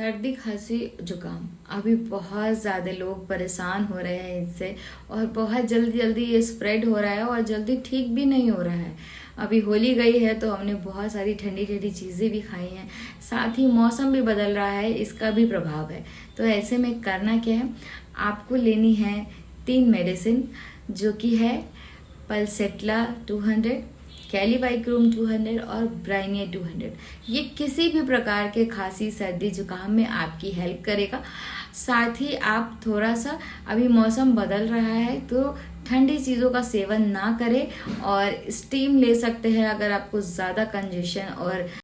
सर्दी खांसी जुकाम अभी बहुत ज़्यादा लोग परेशान हो रहे हैं इससे, और बहुत जल्दी जल्दी ये स्प्रेड हो रहा है और जल्दी ठीक भी नहीं हो रहा है। अभी होली गई है तो हमने बहुत सारी ठंडी ठंडी चीज़ें भी खाई हैं, साथ ही मौसम भी बदल रहा है, इसका भी प्रभाव है। तो ऐसे में करना क्या है, आपको लेनी है 3 मेडिसिन, जो कि है पल्सेट्ला 200, कैलीबाइक्रोम 200 और ब्राइनिया 200। ये किसी भी प्रकार के खांसी सर्दी जुकाम में आपकी हेल्प करेगा। साथ ही आप थोड़ा सा, अभी मौसम बदल रहा है तो ठंडी चीज़ों का सेवन ना करें और स्टीम ले सकते हैं अगर आपको ज़्यादा कंजेशन और